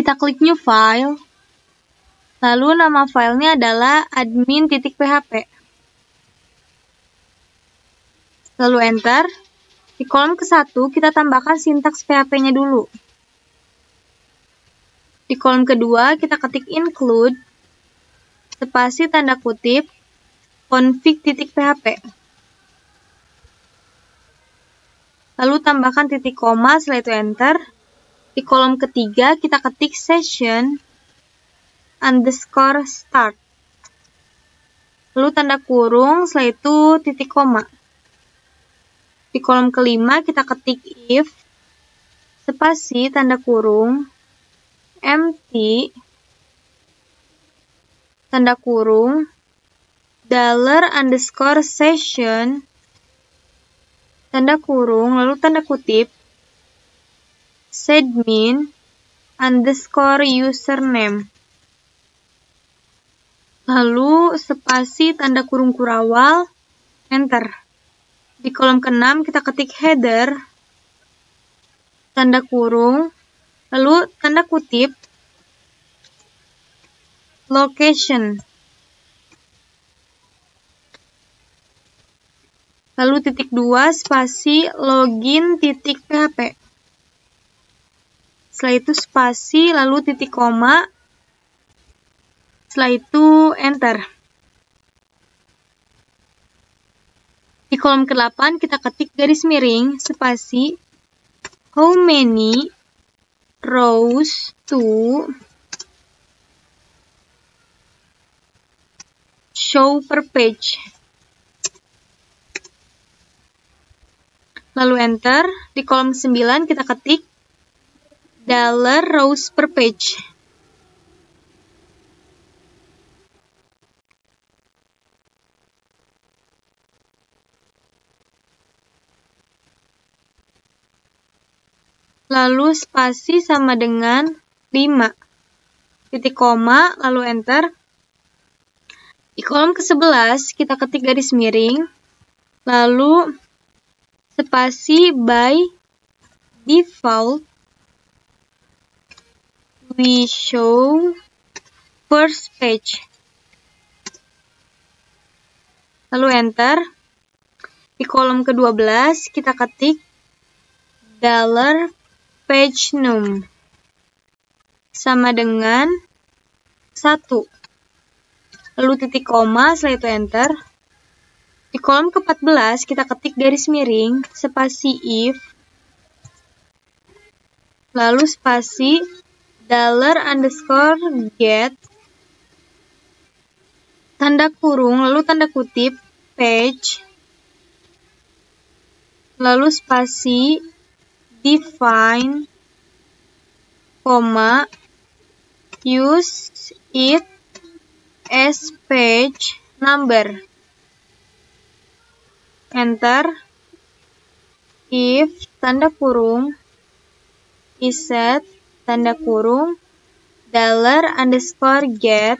Kita klik new file, lalu nama filenya adalah admin.php. Lalu enter. Di kolom ke-1 kita tambahkan sintaks PHP-nya dulu. Di kolom kedua kita ketik include spasi tanda kutip config.php. Lalu tambahkan titik koma, setelah itu enter. Di kolom ketiga kita ketik session _start. Lalu tanda kurung, setelah itu titik koma. Di kolom kelima kita ketik if spasi tanda kurung empty tanda kurung $_session tanda kurung lalu tanda kutip admin _username lalu spasi tanda kurung kurawal enter. Di kolom ke-6 kita ketik header tanda kurung lalu tanda kutip location lalu titik 2 spasi login.php. Setelah itu spasi lalu titik koma, setelah itu enter. Di kolom ke-8 kita ketik garis miring spasi how many rows to show per page. Lalu enter. Di kolom 9 kita ketik $rows per page. Lalu spasi sama dengan 5. Titik koma, lalu enter. Di kolom ke-11 kita ketik garis miring, lalu spasi by default we show first page. Lalu enter. Di kolom ke-12 kita ketik $page num sama dengan 1. Lalu titik koma, setelah itu enter. Di kolom ke-14 kita ketik garis miring spasi if lalu spasi $_get tanda kurung lalu tanda kutip page lalu spasi define koma use it as page number. Enter. If tanda kurung iset tanda kurung $_get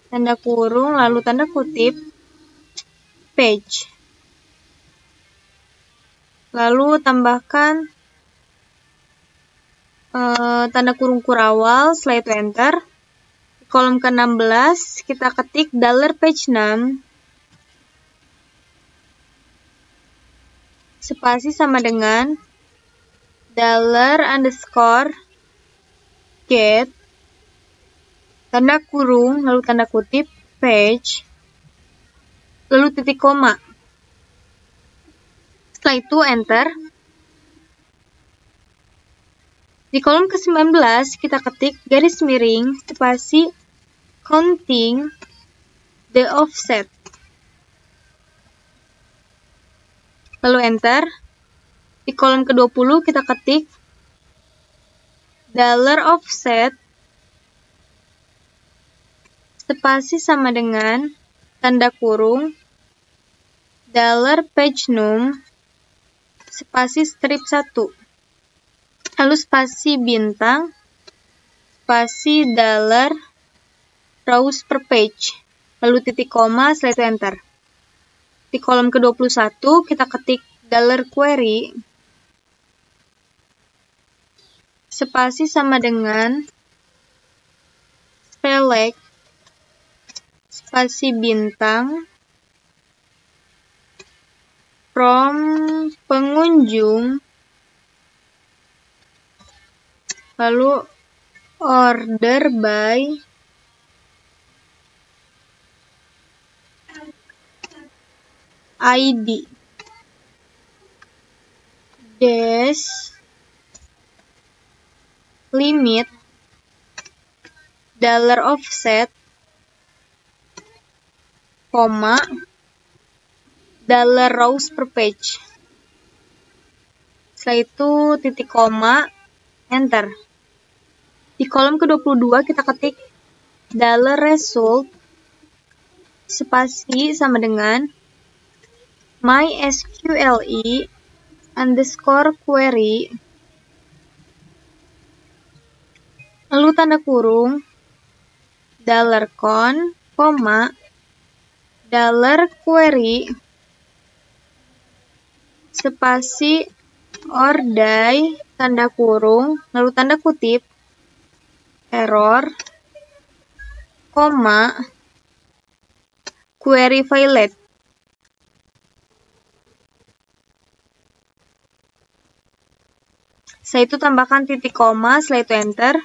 tanda kurung lalu tanda kutip page. Lalu tambahkan tanda kurung kurawal, setelah itu enter. Di kolom ke-16 kita ketik $page num spasi sama dengan $_get tanda kurung lalu tanda kutip page lalu titik koma. Setelah itu enter. Di kolom ke-19 kita ketik garis miring spasi counting the offset. Lalu enter. Di kolom ke-20 kita ketik $offset spasi sama dengan tanda kurung $page num spasi strip 1 lalu spasi bintang spasi $rows per page lalu titik koma, setelah itu enter. Di kolom ke-21 kita ketik $query spasi sama dengan select spasi bintang from pengunjung, lalu order by ID dash limit dollar offset koma dollar rows per page. Setelah itu titik koma, enter. Di kolom ke-22 kita ketik dollar result spasi sama dengan mysqle underscore query, lalu tanda kurung dollar $con, koma dollar query spasi ordai tanda kurung, lalu tanda kutip error, koma query failed. Setelah itu tambahkan titik koma, setelah itu enter.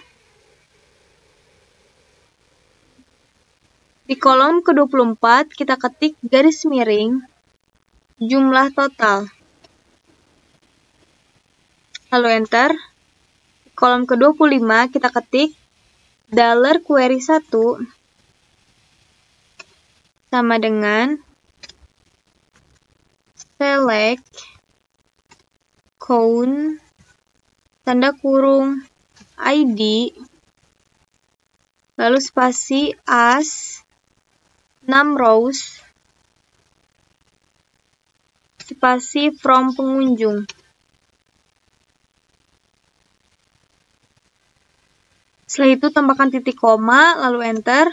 Di kolom ke-24 kita ketik garis miring jumlah total, lalu enter. Di kolom ke-25 kita ketik dollar query 1 sama dengan select count tanda kurung ID, lalu spasi as 6 rows spasi from pengunjung. Setelah itu tambahkan titik koma, lalu enter.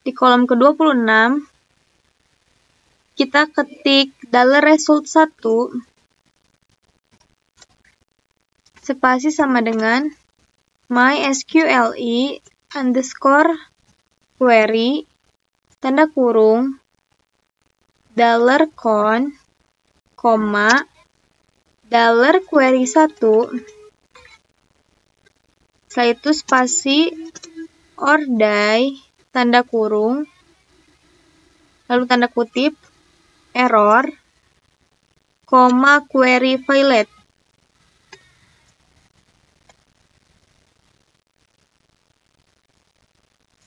Di kolom ke-26 kita ketik dollar result 1 spasi sama dengan mysqle underscore query tanda kurung dollar $con, koma dollar query 1, setelah itu spasi ordai tanda kurung, lalu tanda kutip error, koma query failed.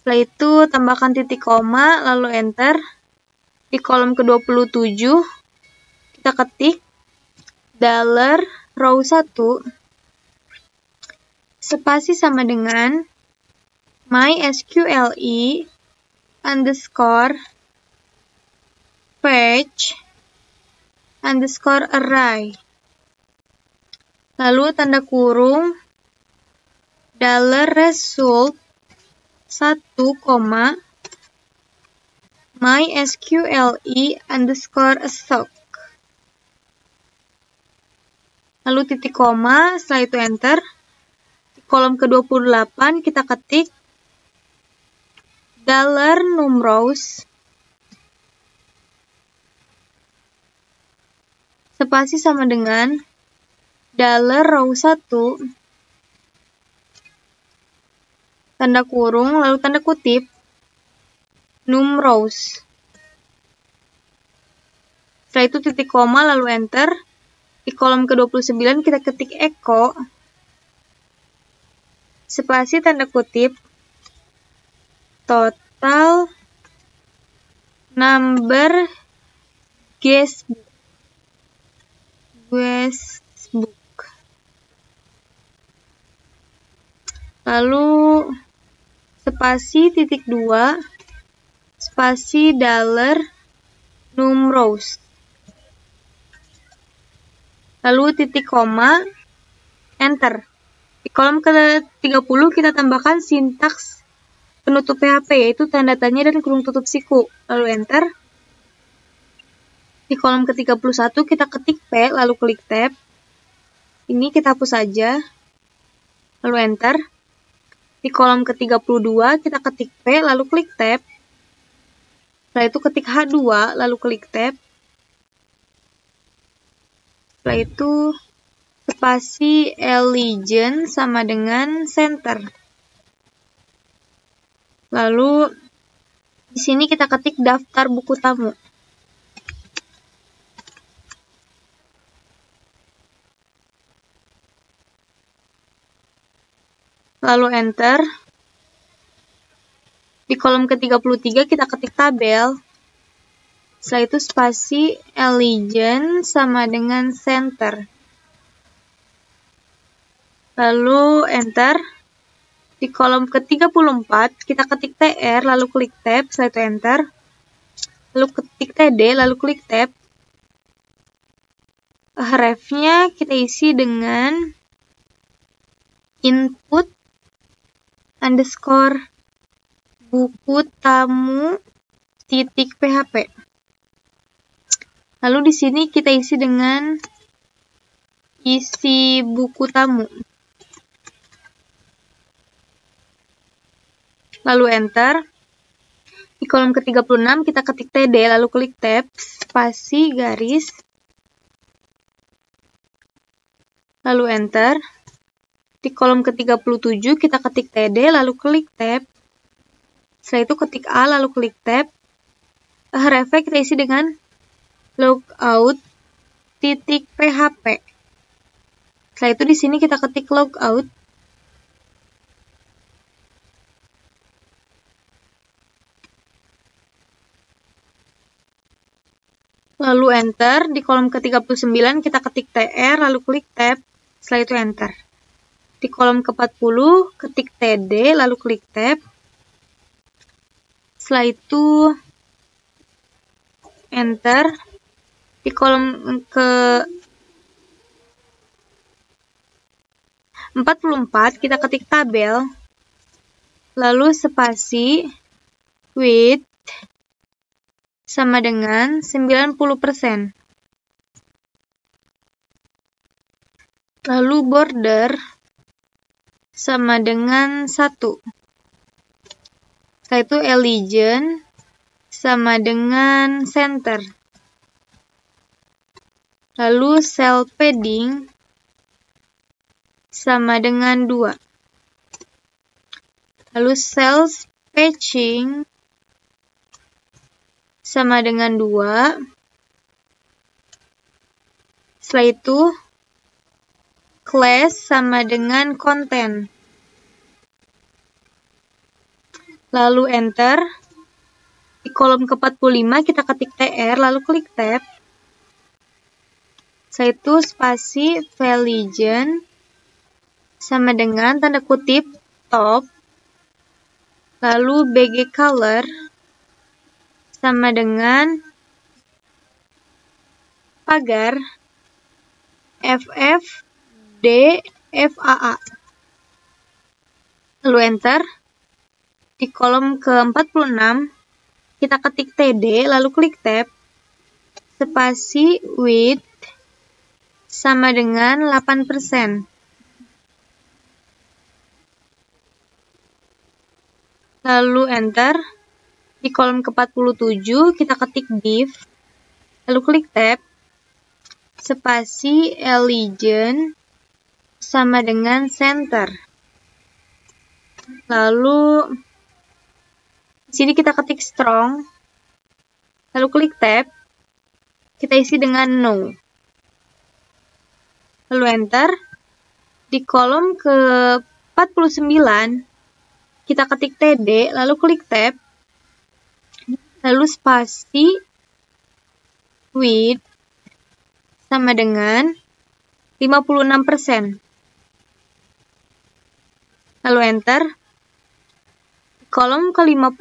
Setelah itu tambahkan titik koma, lalu enter. Di kolom ke-27 kita ketik dollar row 1 spasi sama dengan mysqle underscore page underscore array, lalu tanda kurung dollar result 1, mysqle underscore stock, lalu titik koma, setelah itu enter. Di kolom ke-28 kita ketik dollar num rows spasi sama dengan dollar row 1 tanda kurung, lalu tanda kutip num rows. Setelah itu titik koma, lalu enter. Di kolom ke-29 kita ketik echo spasi tanda kutip total number guestbook, lalu spasi titik 2 spasi dollar num rows, lalu titik koma, enter. Di kolom ke-30 kita tambahkan sintaks penutup PHP, yaitu tanda tanya dan kurung tutup siku, lalu enter. Di kolom ke-31 kita ketik P, lalu klik tab. Ini kita hapus saja. lalu enter. Di kolom ke-32 kita ketik P, lalu klik tab. Setelah itu ketik H2, lalu klik tab. Setelah itu spasi Allegiance sama dengan center. Lalu di sini kita ketik daftar buku tamu. Lalu enter. Di kolom ke-33 kita ketik tabel. Setelah itu spasi Allegiance sama dengan center. Lalu enter. Di kolom ke-34 kita ketik TR lalu klik tab, setelah itu enter. Lalu ketik TD lalu klik tab. Hrefnya kita isi dengan input underscore buku tamu titik php. Lalu di sini kita isi dengan isi buku tamu. Lalu enter. Di kolom ke-36 kita ketik TD lalu klik tab, spasi garis. Lalu enter. Di kolom ke-37 kita ketik TD lalu klik tab. Setelah itu ketik A lalu klik tab. Href kita isi dengan logout titik php. Setelah itu di sini kita ketik logout. Lalu enter. Di kolom ke-39 kita ketik TR lalu klik tab. Setelah itu enter. Di kolom ke-40 ketik TD lalu klik tab. Setelah itu enter. Di kolom ke-44 kita ketik tabel. Lalu spasi width sama dengan 90%. Lalu border sama dengan 1. Setelah itu Allegiance sama dengan center. Lalu cell padding sama dengan 2. Lalu cell spacing sama dengan 2. Setelah itu class sama dengan content. Lalu enter. Di kolom ke-45 kita ketik TR lalu klik tab. Setelah itu spasi Allegiance sama dengan tanda kutip top. Lalu BG color sama dengan pagar FFDFAA. Lalu enter. Di kolom ke-46 kita ketik TD lalu klik tab. Spasi width sama dengan 8%. Lalu enter. Di kolom ke-47 kita ketik div lalu klik tab. Spasi Allegiance sama dengan center. Lalu di sini kita ketik strong, lalu klik tab, kita isi dengan no. Lalu enter. Di kolom ke-49 kita ketik TD, lalu klik tab, lalu spasi width sama dengan 56%. Lalu enter. Kolom ke-50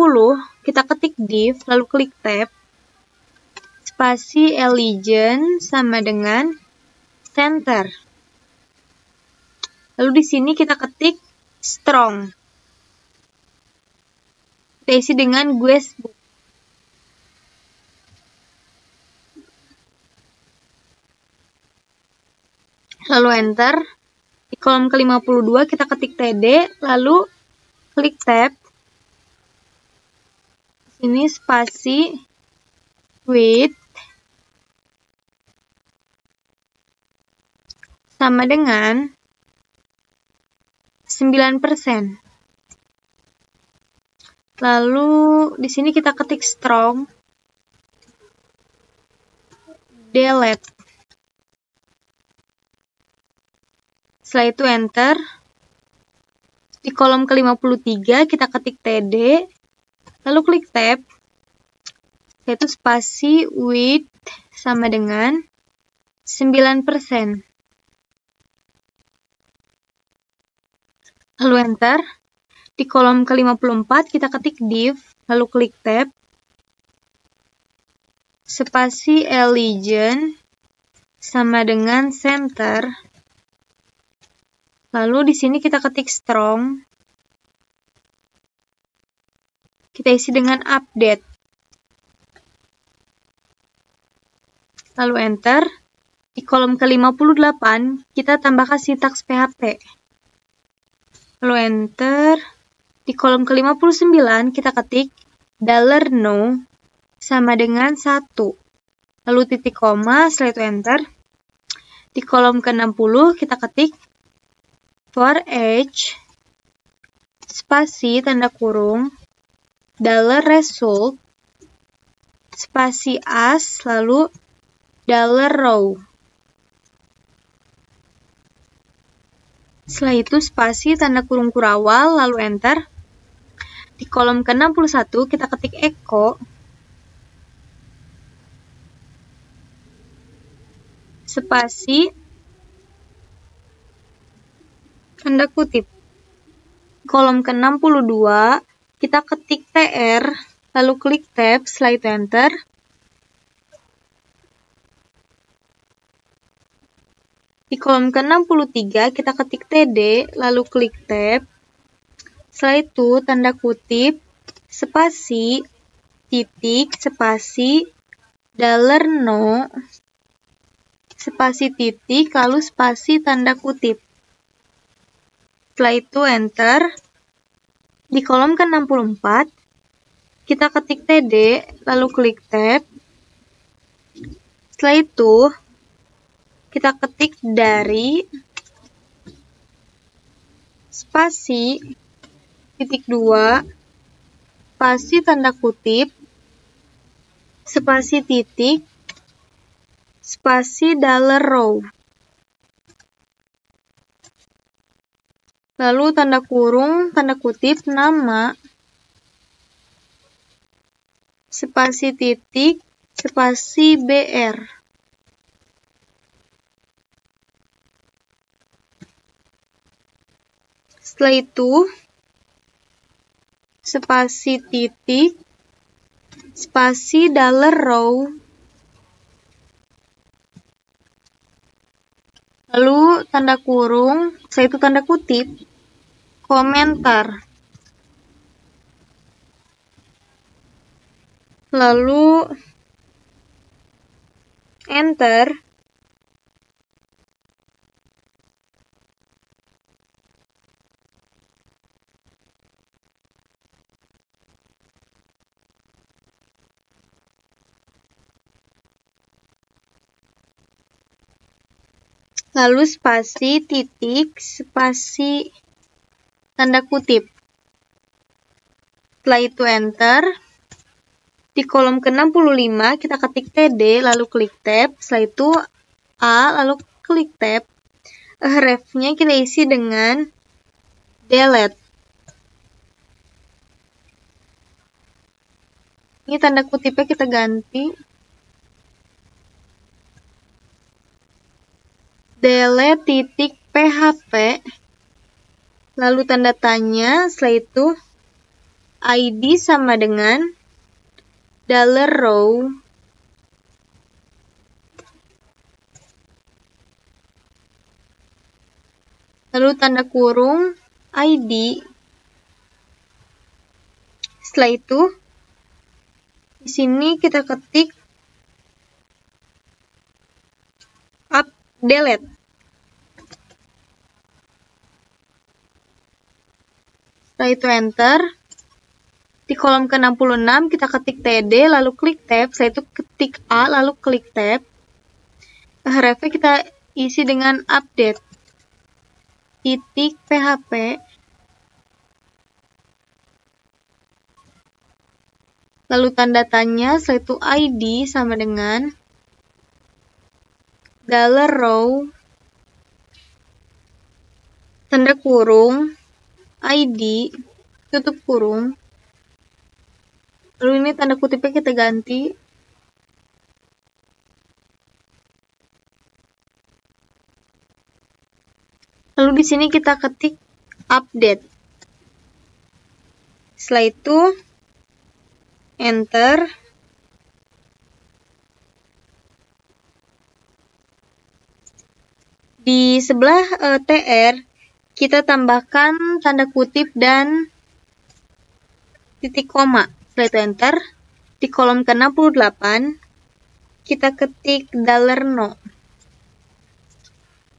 kita ketik div lalu klik tab. Spasi Allegiance sama dengan center. Lalu di sini kita ketik strong. Kita isi dengan guestbook. Lalu enter. Di kolom ke-52 kita ketik TD, lalu klik tab. Sini spasi width sama dengan 9%. Lalu di sini kita ketik strong, delete. Setelah itu enter. Di kolom ke-53 kita ketik TD, lalu klik tab. Yaitu spasi width sama dengan 9%. Lalu enter. Di kolom ke-54 kita ketik div, lalu klik tab. Spasi allegiance sama dengan center. Lalu di sini kita ketik strong. Kita isi dengan update. Lalu enter. Di kolom ke-58 kita tambahkan sintaks PHP. Lalu enter. Di kolom ke-59 kita ketik $no sama dengan 1. Lalu titik koma, setelah itu enter. Di kolom ke-60 kita ketik for each spasi tanda kurung $result spasi as lalu $row. Setelah itu spasi tanda kurung kurawal lalu enter. Di kolom ke-61 kita ketik echo spasi tanda kutip. Kolom ke-62 kita ketik tr lalu klik tab, setelah itu enter. Di kolom ke-63 kita ketik td lalu klik tab. Setelah itu tanda kutip spasi titik spasi $no spasi titik lalu spasi tanda kutip. Setelah itu enter. Di kolom ke-64 kita ketik td lalu klik tab. Setelah itu kita ketik dari spasi titik 2 spasi tanda kutip spasi titik spasi $row. Lalu tanda kurung tanda kutip nama spasi titik spasi br. Setelah itu spasi titik spasi $row lalu tanda kurung, setelah itu tanda kutip komentar, lalu enter. Lalu spasi titik spasi tanda kutip. Setelah itu enter. Di kolom ke-65 kita ketik td lalu klik tab. Setelah itu a lalu klik tab. Href-nya kita isi dengan delete. Ini tanda kutipnya kita ganti. Delete titik php lalu tanda tanya, setelah itu ID sama dengan $row lalu tanda kurung ID. Setelah itu di sini kita ketik delete. Setelah itu enter. Di kolom ke-66 kita ketik TD, lalu klik tab. Setelah itu ketik A, lalu klik tab. Hrefnya kita isi dengan update .php. Lalu tanda tanya, setelah itu ID sama dengan $row, tanda kurung, ID, tutup kurung. Lalu ini tanda kutipnya kita ganti. Lalu di sini kita ketik update. Setelah itu enter. Di sebelah TR kita tambahkan tanda kutip dan titik koma. Setelah itu enter. Di kolom ke-68 kita ketik $no,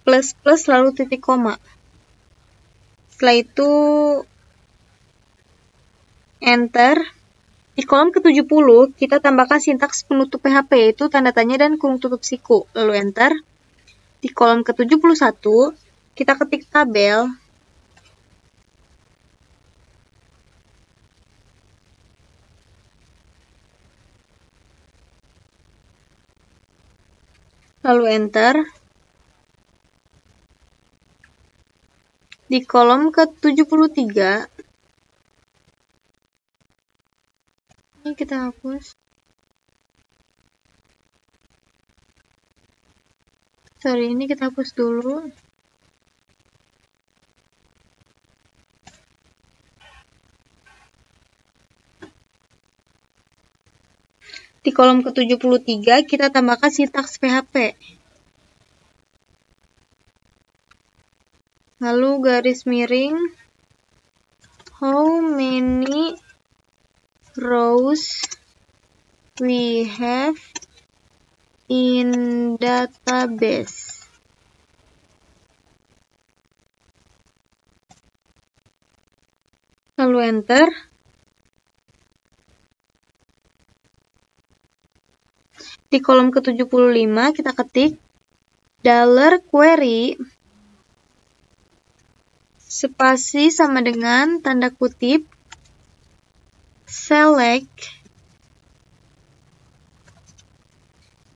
plus lalu titik koma. Setelah itu enter. Di kolom ke-70 kita tambahkan sintaks penutup PHP, yaitu tanda tanya dan kurung tutup siku. Lalu enter. Di kolom ke-71 kita ketik tabel. Lalu enter. Di kolom ke-73 ini kita hapus. Sorry, ini kita hapus dulu. Di kolom ke-73 kita tambahkan sintaks PHP. Lalu garis miring, how many rows we have in database. Lalu enter. Di kolom ke-75 kita ketik $query spasi sama dengan tanda kutip select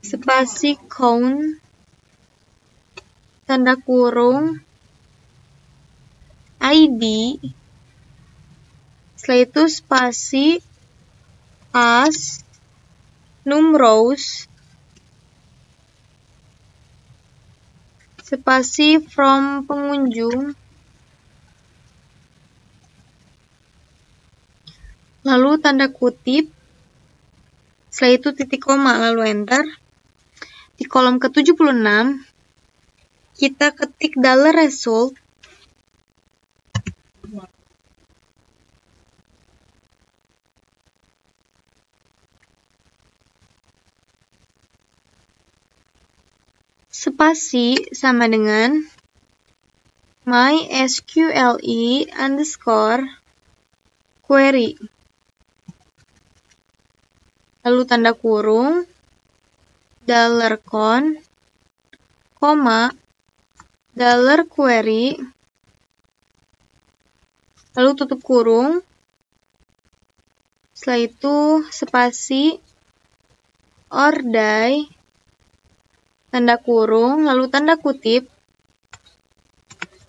spasi count tanda kurung ID, setelah itu spasi as rows spasi from pengunjung, lalu tanda kutip, setelah itu titik koma, lalu enter. Di kolom ke-76 kita ketik $result spasi sama dengan MySQLe_query, lalu tanda kurung $con, koma, $query, lalu tutup kurung, setelah itu spasi ordai, tanda kurung, lalu tanda kutip,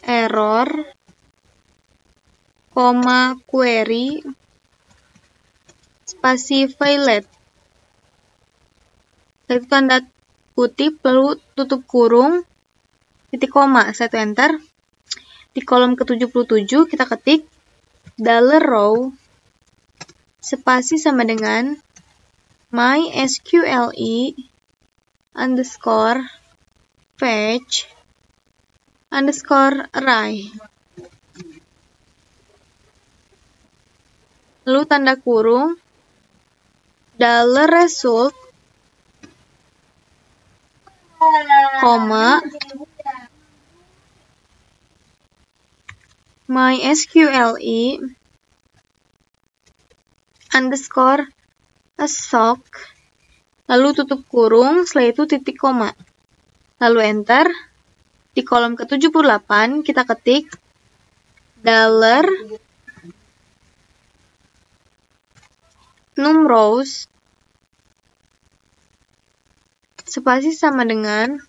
error, koma, query, spasi violet. Setelah itu tanda kutip, lalu tutup kurung, titik koma, setelah itu enter. Di kolom ke-77 kita ketik $row spasi sama dengan MySQLe_fetch_array, lalu tanda kurung $result, koma, MySQLe underscore a sock, lalu tutup kurung, setelah itu titik koma. Lalu enter. Di kolom ke-78 kita ketik $numRows spasi sama dengan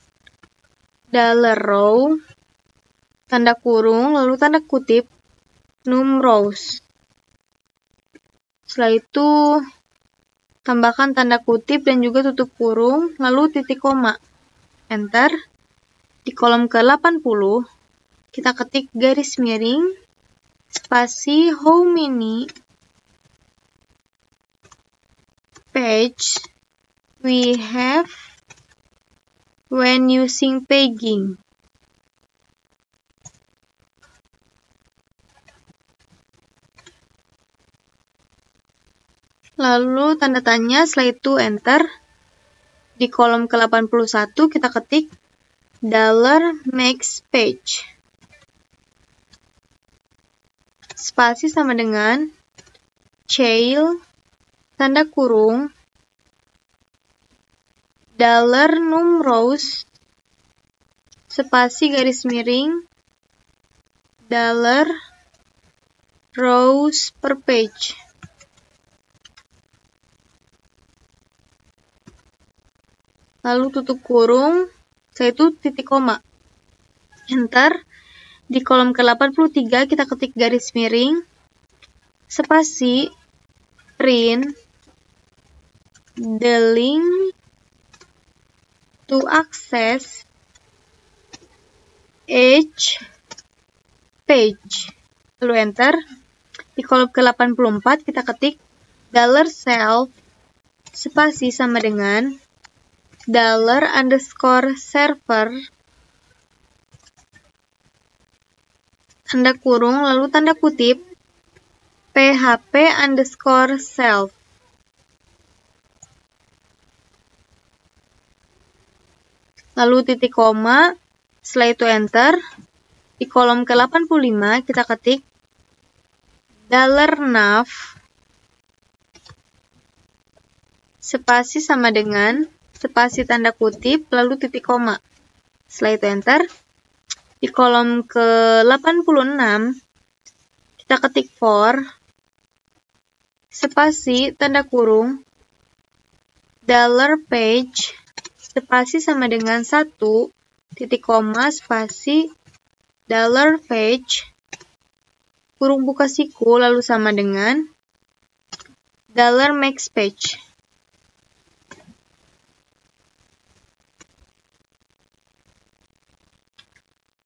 $row tanda kurung lalu tanda kutip $numRows. Setelah itu tambahkan tanda kutip dan juga tutup kurung lalu titik koma. Enter. Di kolom ke-80 kita ketik garis miring spasi how many page we have when using pegging. Lalu tanda tanya, setelah itu enter. Di kolom ke-81 kita ketik $max page spasi sama dengan CHAIL tanda kurung $numRows spasi garis miring $rows per page. Lalu tutup kurung, setelah itu titik koma. Enter. Di kolom ke-83 kita ketik garis miring spasi print the link to access each page. Lalu enter. Di kolom ke-84 kita ketik $self spasi sama dengan $_server tanda kurung lalu tanda kutip php_self. Lalu titik koma, setelah itu enter. Di kolom ke-85 kita ketik $nav spasi sama dengan spasi tanda kutip lalu titik koma. Setelah itu enter. Di kolom ke-86 kita ketik for spasi tanda kurung $page spasi sama dengan 1 titik koma spasi $page kurung buka siku lalu sama dengan $max page.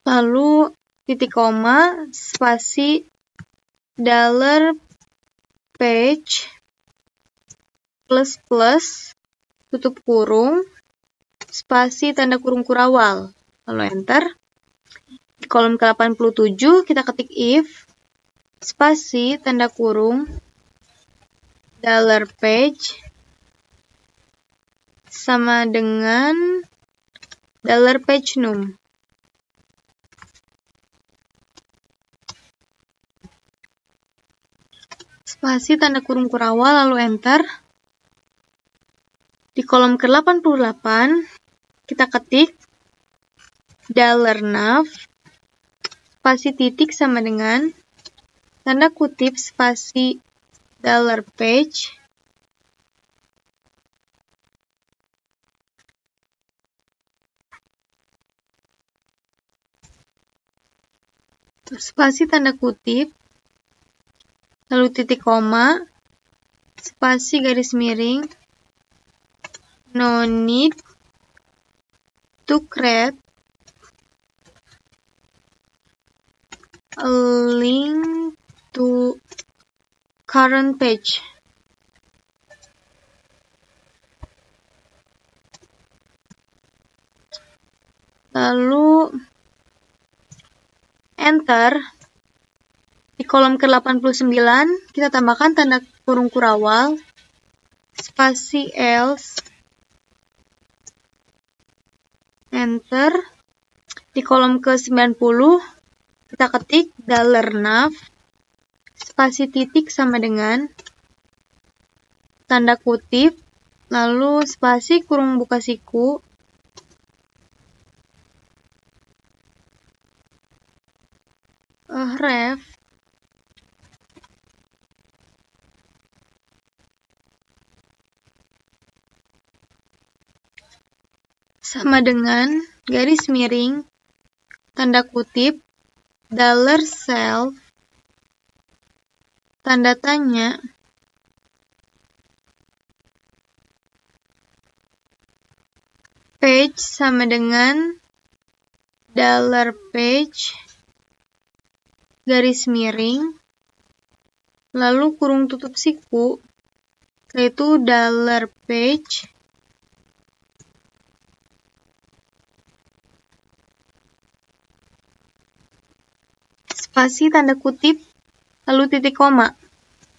Lalu titik koma spasi $page plus plus tutup kurung spasi tanda kurung kurawal lalu enter. Di kolom ke-87 kita ketik if spasi tanda kurung $page sama dengan $page num. Spasi tanda kurung kurawal lalu enter. Di kolom ke-88 kita ketik $nav spasi titik sama dengan tanda kutip spasi $page spasi tanda kutip lalu titik koma spasi garis miring no need to create a link to current page. Lalu enter. Di kolom ke-89 kita tambahkan tanda kurung kurawal spasi else enter. Di kolom ke-90 kita ketik $nav spasi titik sama dengan tanda kutip, lalu spasi kurung buka siku, ref sama dengan garis miring, tanda kutip, $self, tanda tanya, page sama dengan $page, garis miring, lalu kurung tutup siku, yaitu $page, spasi tanda kutip, lalu titik koma,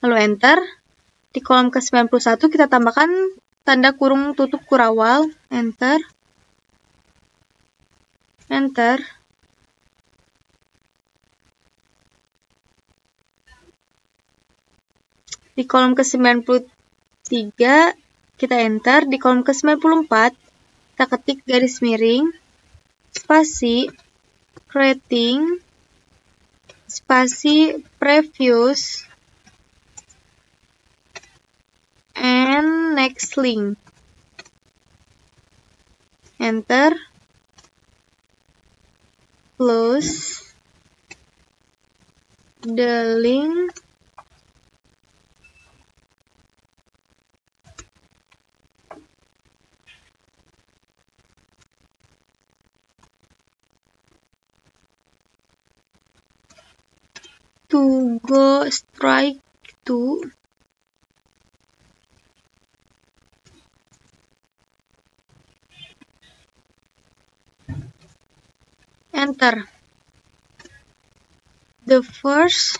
lalu enter. Di kolom ke-91 kita tambahkan tanda kurung tutup kurawal, enter, enter. Di kolom ke-93 kita enter, di kolom ke-94 kita ketik garis miring, spasi, rating, spasi previous, and next link, enter, close the link, to go strike to, enter. The first,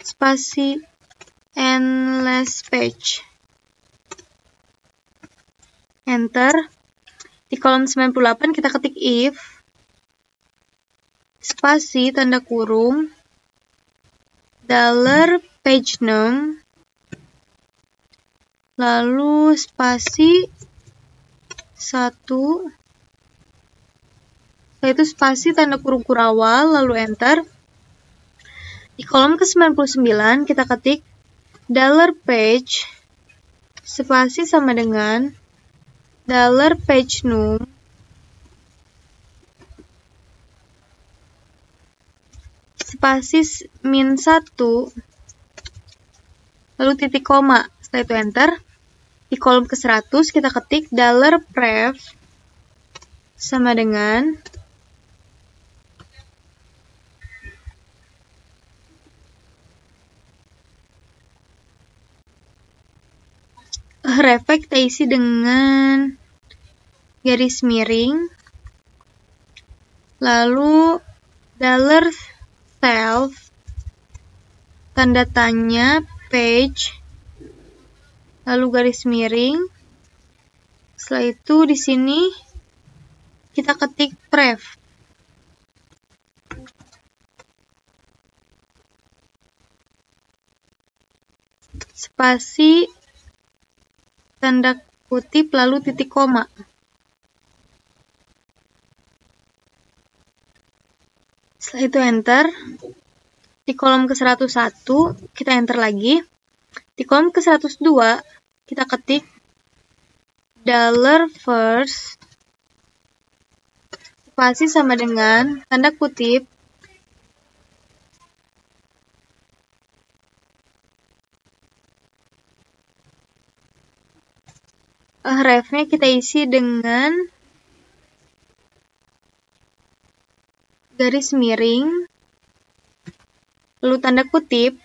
spasi, and last page, enter. Di kolom 98 kita ketik if, spasi tanda kurung, $page name, lalu spasi 1, yaitu spasi tanda kurung kurawal, lalu enter. Di kolom ke-99 kita ketik $page, spasi sama dengan $page name, spasi -1, lalu titik koma, setelah itu enter. Di kolom ke-100 kita ketik $pref sama dengan ref kita isi dengan garis miring, lalu $self, tanda tanya, page, lalu garis miring. Setelah itu di sini kita ketik pref. Spasi tanda kutip lalu titik koma. Setelah itu enter. Di kolom ke-101 kita enter lagi. Di kolom ke-102 kita ketik $first, spasi sama dengan tanda kutip, refnya kita isi dengan garis miring, lalu tanda kutip,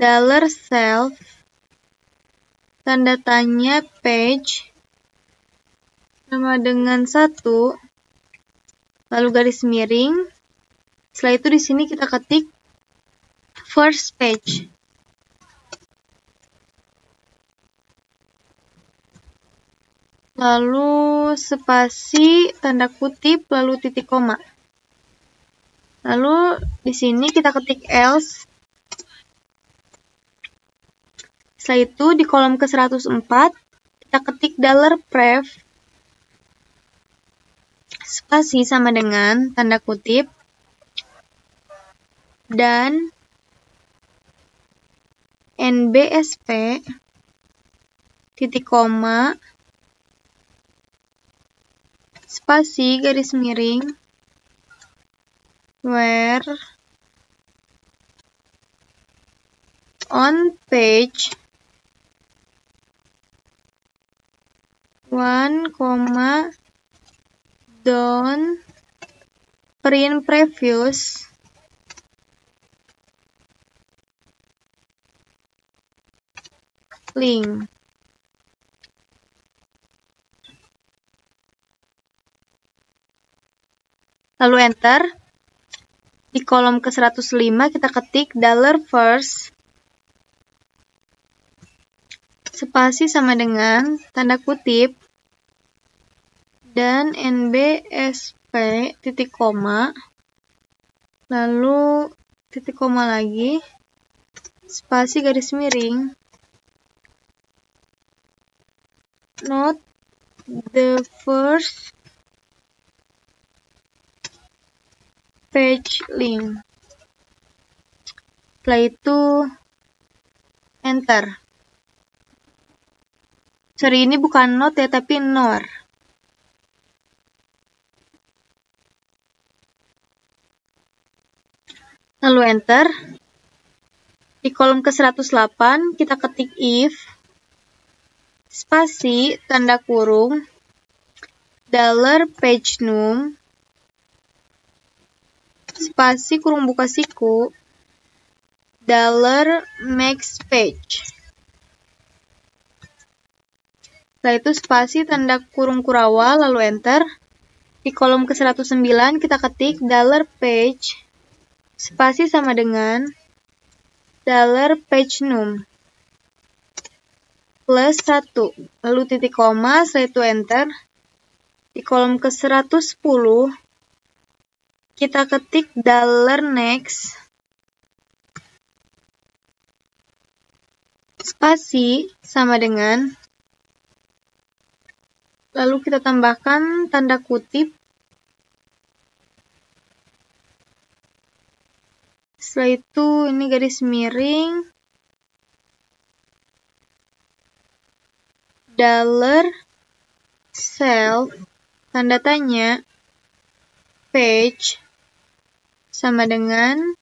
$self, tanda tanya, page, sama dengan 1, lalu garis miring. Setelah itu di sini kita ketik first page. Lalu spasi tanda kutip lalu titik koma. Lalu di sini kita ketik else, Setelah itu di kolom ke-104 kita ketik $prev spasi sama dengan tanda kutip dan NBSP titik koma spasi garis miring where on page 1, don't print previous link. Lalu enter. Di kolom ke-105 kita ketik $first spasi sama dengan tanda kutip dan NBSP titik koma lalu titik koma lagi spasi garis miring not the first page link. Setelah itu enter. Sorry, ini bukan not ya, tapi nor. Lalu enter. Di kolom ke-108 kita ketik if spasi tanda kurung $pagenum spasi kurung buka siku $maxpage. Setelah itu spasi tanda kurung kurawal lalu enter. Di kolom ke-109 kita ketik $page spasi sama dengan $pagenum plus 1 lalu titik koma setelah itu enter. Di kolom ke-110 kita ketik $next spasi sama dengan lalu kita tambahkan tanda kutip. Setelah itu ini garis miring $self tanda tanya page sama dengan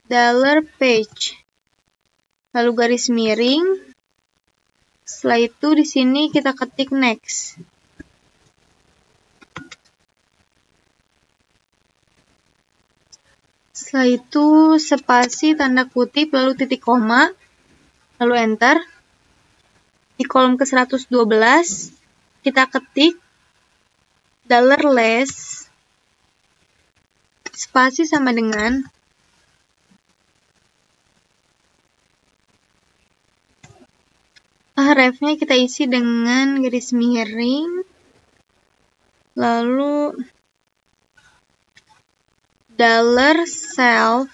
$page lalu garis miring. Setelah itu di sini kita ketik next. Setelah itu spasi tanda kutip lalu titik koma lalu enter. Di kolom ke-112 kita ketik $less spasi sama dengan refnya kita isi dengan garis miring lalu $self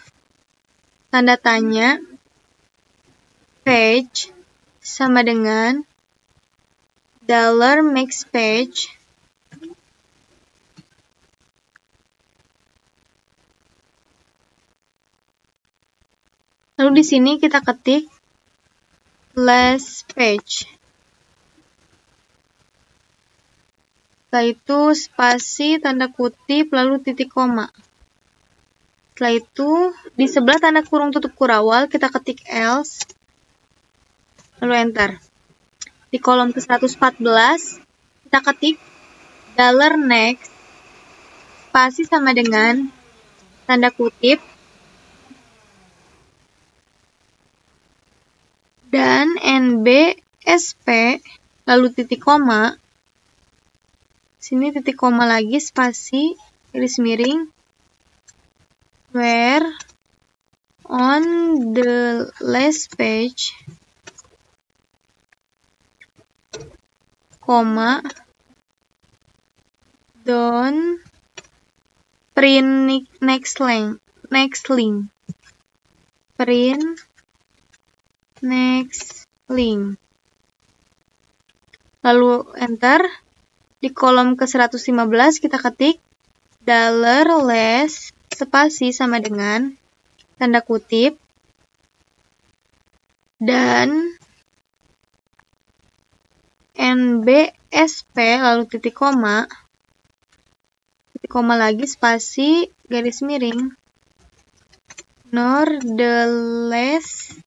tanda tanya page sama dengan $maxpage lalu di sini kita ketik last page. Setelah itu spasi tanda kutip lalu titik koma. Setelah itu di sebelah tanda kurung tutup kurawal kita ketik else lalu enter. Di kolom ke-114 kita ketik $next spasi sama dengan tanda kutip dan NBSP lalu titik koma. Sini titik koma lagi spasi garis miring where on the last page koma don't print next link print next link. Lalu enter. Di kolom ke-115 kita ketik $less spasi sama dengan tanda kutip dan NBSP lalu titik koma lagi spasi garis miring Nordless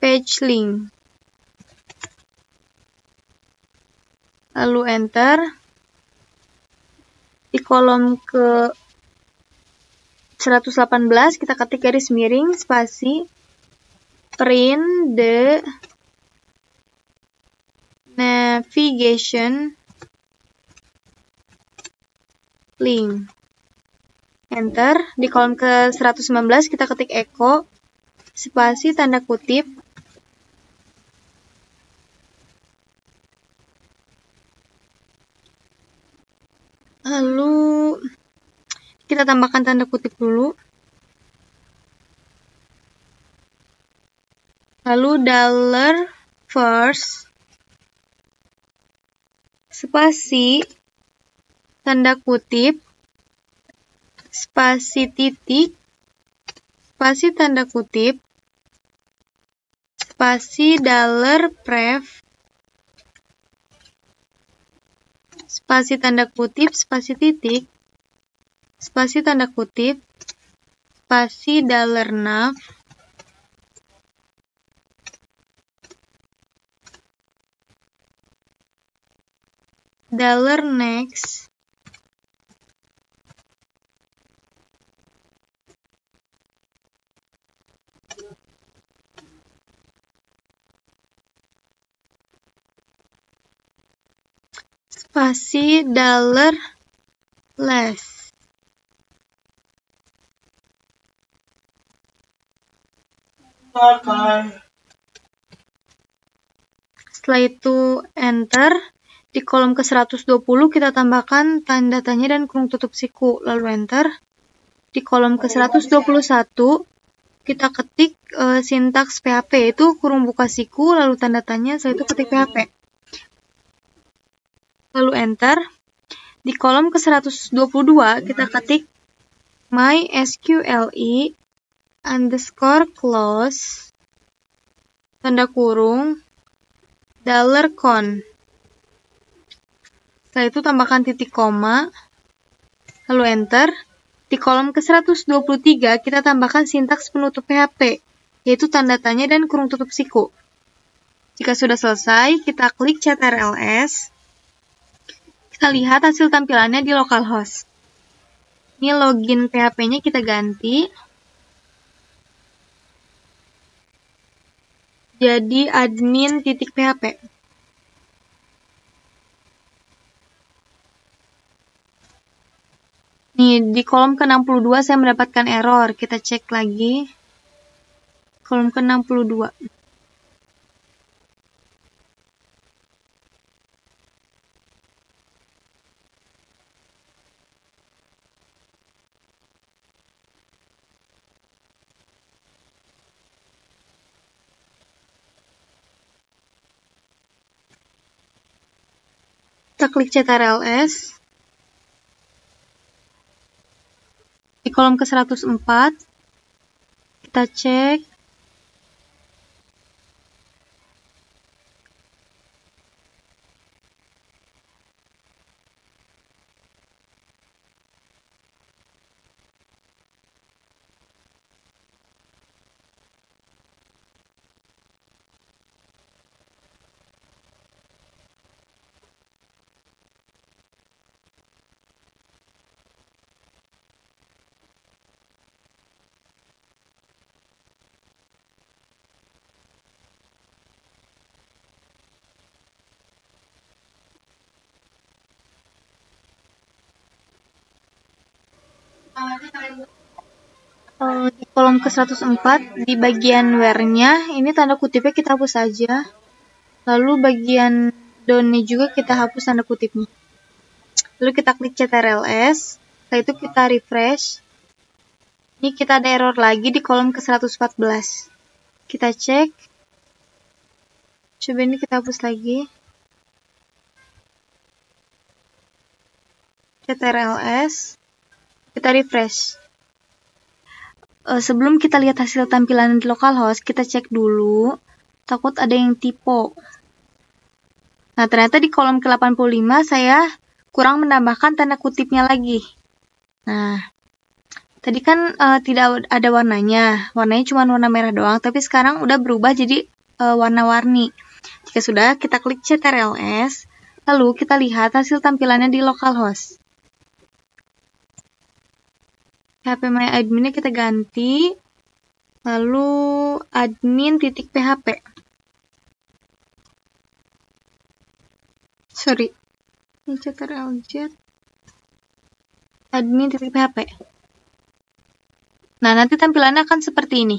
page link. Lalu enter. Di kolom ke 118 kita ketik garis miring spasi print the navigation link. Enter. Di kolom ke 119 kita ketik echo spasi tanda kutip lalu kita tambahkan tanda kutip dulu. Lalu $first spasi tanda kutip spasi titik spasi tanda kutip spasi $pref spasi tanda kutip spasi titik spasi tanda kutip spasi $nav $next spasi $less. Setelah itu enter. Di kolom ke 120 kita tambahkan tanda tanya dan kurung tutup siku, lalu enter. Di kolom ke 121 kita ketik sintaks PHP, yaitu kurung buka siku, lalu tanda tanya, setelah itu ketik PHP. Lalu enter. Di kolom ke 122 kita ketik mysqli _close tanda kurung $con. Setelah itu tambahkan titik koma, lalu enter. Di kolom ke 123 kita tambahkan sintaks penutup PHP, yaitu tanda tanya dan kurung tutup siku. Jika sudah selesai, kita klik ctrls. Kita lihat hasil tampilannya di localhost. Ini login PHP-nya kita ganti. Jadi admin.php. Nih, di kolom ke-62 saya mendapatkan error. Kita cek lagi. Kolom ke-62. Kita klik ctrls. Di kolom ke 104 kita cek di kolom ke 104 di bagian where-nya ini tanda kutipnya kita hapus saja. Lalu bagian down-nya juga kita hapus tanda kutipnya. Lalu kita klik ctrls. Setelah itu kita refresh. Ini kita ada error lagi di kolom ke 114. Kita cek. Coba ini kita hapus lagi. Ctrls. Kita refresh. Sebelum kita lihat hasil tampilan di localhost, kita cek dulu. Takut ada yang typo. Nah, ternyata di kolom ke-85 saya kurang menambahkan tanda kutipnya lagi. Nah, tadi kan tidak ada warnanya. Warnanya cuma warna merah doang, tapi sekarang udah berubah jadi warna-warni. Jika sudah, kita klik Ctrls, lalu kita lihat hasil tampilannya di localhost. phpMyAdmin-nya kita ganti, lalu admin.php. Sorry, ini Ctrl-Z admin.php. Nah, nanti tampilannya akan seperti ini.